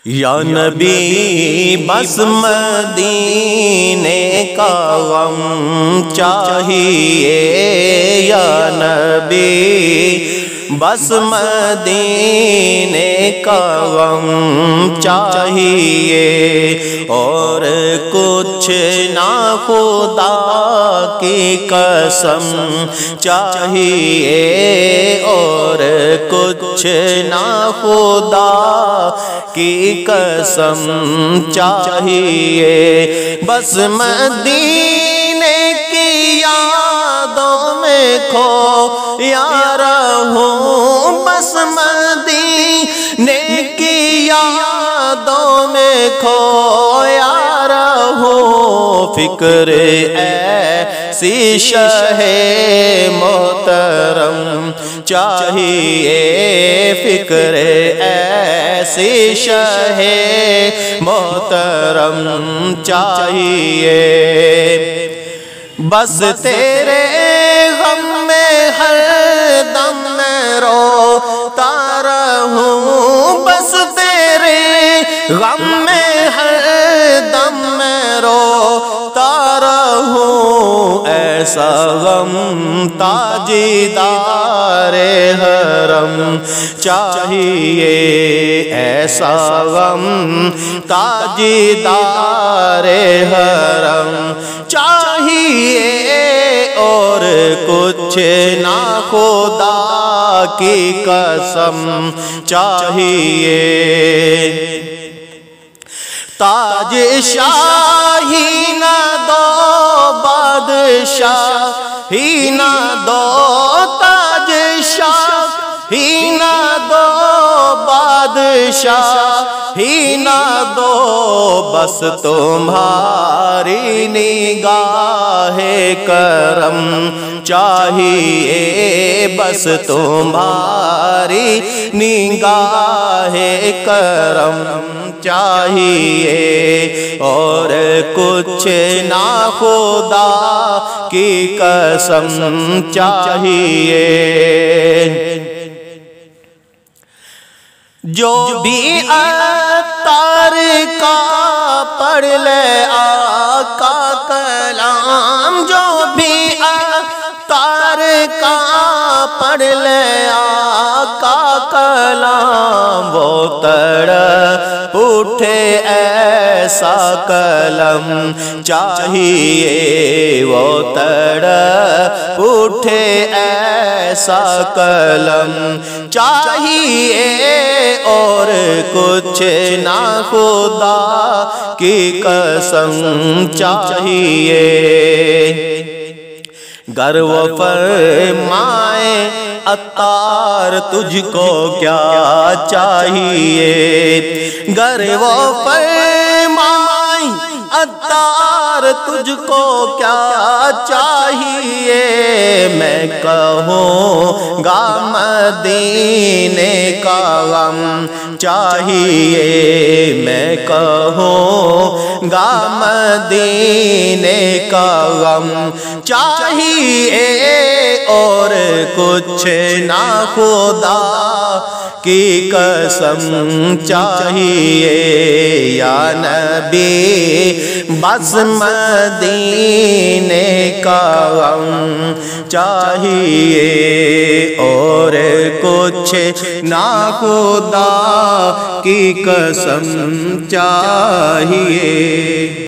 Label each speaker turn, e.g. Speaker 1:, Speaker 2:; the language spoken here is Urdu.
Speaker 1: یا نبی بس مدینے کا غم چاہیے، یا نبی بس مدینے کا غم چاہیے، اور کچھ نہ خدا کی قسم چاہیے، اور کچھ نہ خدا کی قسم چاہیے، بس مدینے کی یادوں میں کھویا رہوں، بس مدینے کی یادوں میں کھویا رہوں، فکر ایسی شہ محترم چاہیے، فکر ایسی شہ محترم چاہیے، بس تیرے غم میں ہر دم میں روتا رہوں، بس تیرے غم میں ہر دم میں روتا رہوں، ایسا غم تاجدار حرم چاہیے، ایسا غم تاجدار حرم چاہیے، اور کچھ نہ خدا کی قسم چاہیے، تاج شاہی نہ دو بادشاہی نہ دو، تاج شاہی نہ دو بادشاہی نہ دو، بس تمہاری نگاہ کرم چاہیے، بس تمہاری نگاہ کرم چاہیے، اور کچھ نہ خدا کی قسم چاہیے، جو بھی عطار کا پڑھ لے آقا کلام، جو بھی عطار کا پڑھ لے آقا کلام، وہ تڑپ اٹھے ایسا قلم چاہیے، وہ تڑپ اٹھے ایسا قلم چاہیے، اور کچھ نہ خدا کی قسم چاہیے، گر وہ فرمائے عطار تجھ کو کیا چاہیے، گر وہ فرمائے عطار تجھ کو کیا چاہیے، میں کہوں گا مدینے کا غم چاہیے، میں کہوں گا مدینے کا غم چاہیے، اور کچھ نہ خدا کی قسم چاہیے، یا نبی بس مدینے کا غم چاہیے، اور کچھ نہ خدا کی قسم چاہیے۔